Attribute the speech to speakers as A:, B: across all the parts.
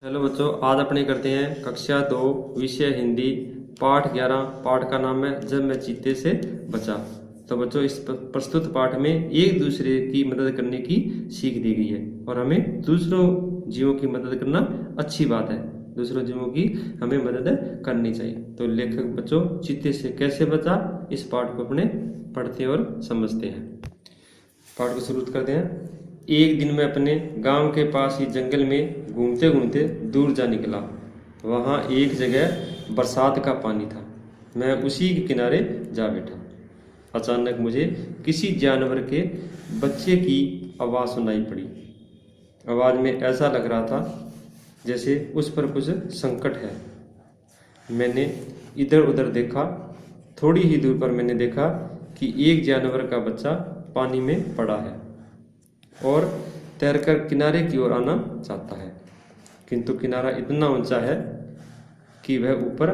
A: Hello बच्चों, आज अपने करते हैं कक्षा 2 विषय हिंदी पाठ 11। पाठ का नाम है जब मैं चीते से बचा। तो बच्चों, इस प्रस्तुत पाठ में एक दूसरे की मदद करने की सीख दी गई है और हमें दूसरों जीवों की मदद करना अच्छी बात है। दूसरों जीवों की हमें मदद करनी चाहिए। तो लेखक बच्चों चीते से कैसे बचा, इस पाठ को अपने पढ़ते और समझते हैं। पाठ को शुरू करते हैं। एक दिन मैं अपने गांव के पास ही जंगल में घूमते घूमते दूर जा निकला। वहां एक जगह बरसात का पानी था। मैं उसी के किनारे जा बैठा। अचानक मुझे किसी जानवर के बच्चे की आवाज़ सुनाई पड़ी। आवाज़ में ऐसा लग रहा था जैसे उस पर कुछ संकट है। मैंने इधर उधर देखा। थोड़ी ही दूर पर मैंने देखा कि एक जानवर का बच्चा पानी में पड़ा है और तैरकर किनारे की ओर आना चाहता है, किंतु किनारा इतना ऊंचा है कि वह ऊपर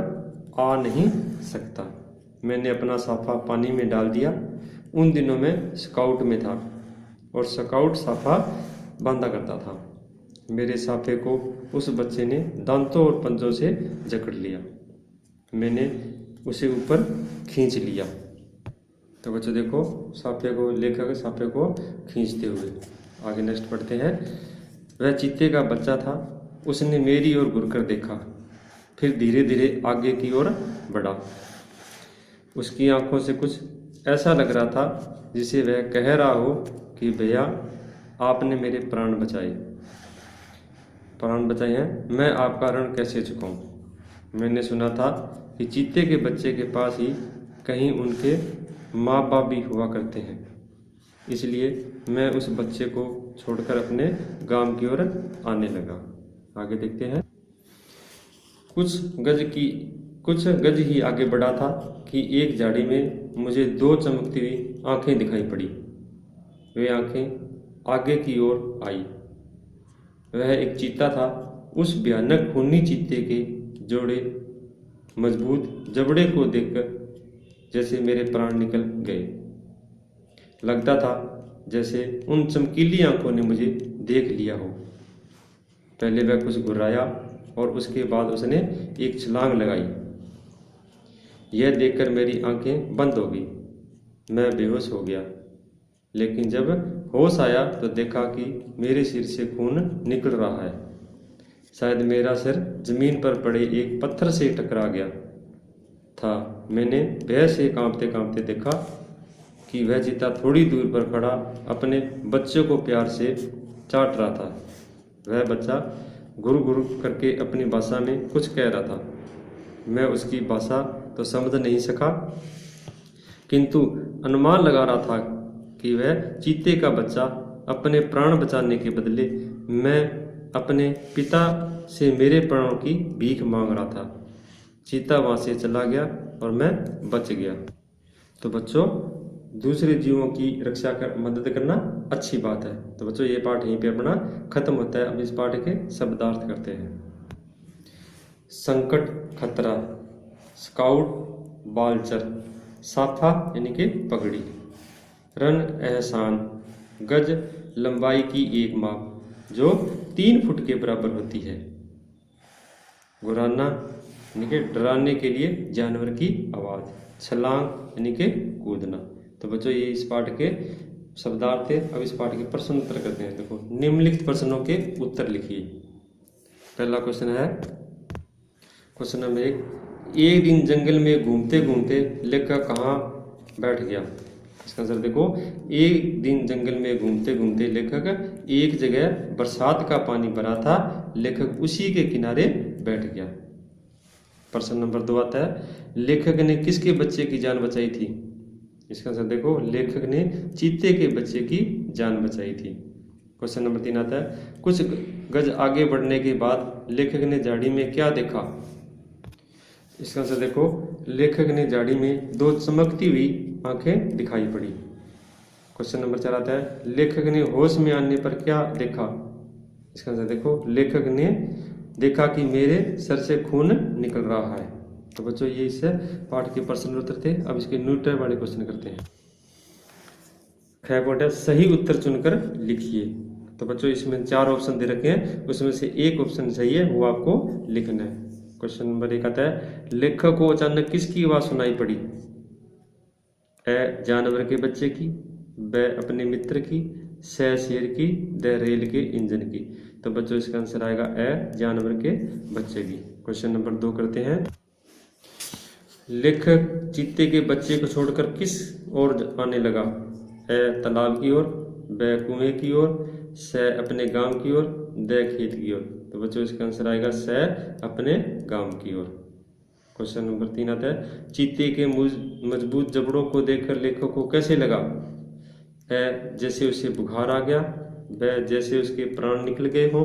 A: आ नहीं सकता। मैंने अपना साफा पानी में डाल दिया। उन दिनों में स्काउट में था और स्काउट साफा बांधा करता था। मेरे साफे को उस बच्चे ने दांतों और पंजों से जकड़ लिया। मैंने उसे ऊपर खींच लिया। तो बच्चों देखो, साफे को लेकर साफे को खींचते हुए आगे नेक्स्ट पढ़ते हैं। वह चीते का बच्चा था। उसने मेरी ओर घुरकर देखा, फिर धीरे धीरे आगे की ओर बढ़ा। उसकी आंखों से कुछ ऐसा लग रहा था जिसे वह कह रहा हो कि भैया, आपने मेरे प्राण बचाए। प्राण बचाए हैं, मैं आपका ऋण कैसे चुकाऊं। मैंने सुना था कि चीते के बच्चे के पास ही कहीं उनके माँ बाप भी हुआ करते हैं, इसलिए मैं उस बच्चे को छोड़कर अपने गांव की ओर आने लगा। आगे देखते हैं। कुछ गज ही आगे बढ़ा था कि एक झाड़ी में मुझे दो चमकती हुई आंखें दिखाई पड़ी। वे आंखें आगे की ओर आई। वह एक चीता था। उस भयानक खूनी चीते के जोड़े मजबूत जबड़े को देखकर जैसे मेरे प्राण निकल गए। लगता था जैसे उन चमकीली आंखों ने मुझे देख लिया हो। पहले वह कुछ घुर्राया और उसके बाद उसने एक छलांग लगाई। यह देखकर मेरी आंखें बंद हो गई। मैं बेहोश हो गया, लेकिन जब होश आया तो देखा कि मेरे सिर से खून निकल रहा है। शायद मेरा सिर जमीन पर पड़े एक पत्थर से टकरा गया था। मैंने भय से कांपते कांपते देखा कि वह चीता थोड़ी दूर पर खड़ा अपने बच्चे को प्यार से चाट रहा था। वह बच्चा गुरु गुरु करके अपनी भाषा में कुछ कह रहा था। मैं उसकी भाषा तो समझ नहीं सका, किंतु अनुमान लगा रहा था कि वह चीते का बच्चा अपने प्राण बचाने के बदले मैं अपने पिता से मेरे प्राणों की भीख मांग रहा था। चीता वहाँ से चला गया और मैं बच गया। तो बच्चों, दूसरे जीवों की रक्षा कर मदद करना अच्छी बात है। तो बच्चों, ये पाठ यहीं पे अपना खत्म होता है। अब इस पाठ के शब्दार्थ करते हैं। संकट, खतरा, स्काउट, बालचर, साफा यानी कि पगड़ी, रन, एहसान, गज, लंबाई की एक माप जो 3 फुट के बराबर होती है, घुराना यानी कि डराने के लिए जानवर की आवाज़, छलांग यानी कि कूदना। तो बच्चों, ये इस पाठ के शब्दार्थ थे। अब इस पाठ के प्रश्न उत्तर करते हैं। देखो, निम्नलिखित प्रश्नों के उत्तर लिखिए। पहला क्वेश्चन है, क्वेश्चन नंबर 1, एक दिन जंगल में घूमते घूमते लेखक कहाँ बैठ गया। इसका आंसर देखो, एक दिन जंगल में घूमते घूमते लेखक एक जगह बरसात का पानी भरा था, लेखक उसी के किनारे बैठ गया। प्रश्न नंबर 2 आता है, लेखक ने किसके बच्चे की जान बचाई थी। इसका आंसर देखो, लेखक ने चीते के बच्चे की जान बचाई थी। क्वेश्चन नंबर 3 आता है, कुछ गज आगे बढ़ने के बाद लेखक ने झाड़ी में क्या देखा। इसका आंसर देखो, लेखक ने झाड़ी में 2 चमकती हुई आंखें दिखाई पड़ी। क्वेश्चन नंबर 4 आता है, लेखक ने होश में आने पर क्या देखा। इसका आंसर देखो, लेखक ने देखा कि मेरे सर से खून निकल रहा है। तो बच्चों, ये इससे पाठ के प्रश्न उत्तर थे। अब इसके न्यूट्रल वाले क्वेश्चन करते हैं। खैपोटा सही उत्तर चुनकर लिखिए। तो बच्चों इसमें 4 ऑप्शन दे रखे हैं, उसमें से एक ऑप्शन सही है, वो आपको लिखना है। क्वेश्चन नंबर 1 आता है, लेखक को अचानक किसकी आवाज सुनाई पड़ी? ए जानवर के बच्चे की, ब अपने मित्र की, स शेर की, द रेल के इंजन की। तो बच्चों इसका आंसर आएगा ए जानवर के बच्चे की। क्वेश्चन नंबर 2 करते हैं, लेखक चीते के बच्चे को छोड़कर किस ओर आने लगा? ए तालाब की ओर, ब कुएं की ओर, स अपने गांव की ओर, द खेत की ओर। तो बच्चों इसका आंसर आएगा स अपने गांव की ओर। क्वेश्चन नंबर 3 आता है, चीते के मजबूत जबड़ों को देखकर लेखक को कैसे लगा? ए जैसे उसे बुखार आ गया, ब जैसे उसके प्राण निकल गए हों,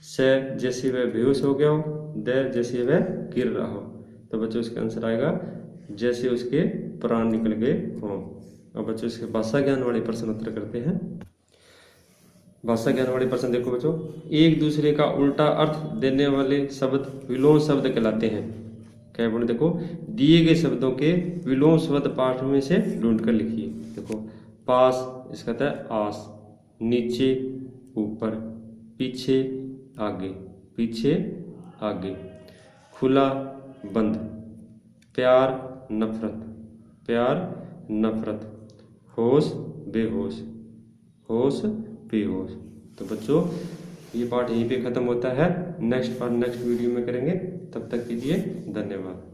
A: स जैसे वह बेहोश हो गया हो, द जैसे वह गिर रहा हो। तो बच्चों इसका आंसर आएगा जैसे उसके प्राण निकल गए हों। अब बच्चों इसके भाषा ज्ञान वाले प्रश्न उत्तर करते हैं। भाषा ज्ञान वाले प्रश्न देखो बच्चों, एक दूसरे का उल्टा अर्थ देने वाले शब्द विलोम शब्द कहलाते हैं। क्या बोले, देखो दिए गए शब्दों के विलोम शब्द पाठ में से ढूंढ कर लिखिए। देखो पास इसका था आस, नीचे ऊपर, पीछे आगे, पीछे आगे, खुला बंद, प्यार नफरत, प्यार नफरत, होश बेहोश, होश बेहोश। तो बच्चों ये पार्ट यहीं पे ख़त्म होता है। नेक्स्ट पार्ट नेक्स्ट वीडियो में करेंगे। तब तक के लिए धन्यवाद।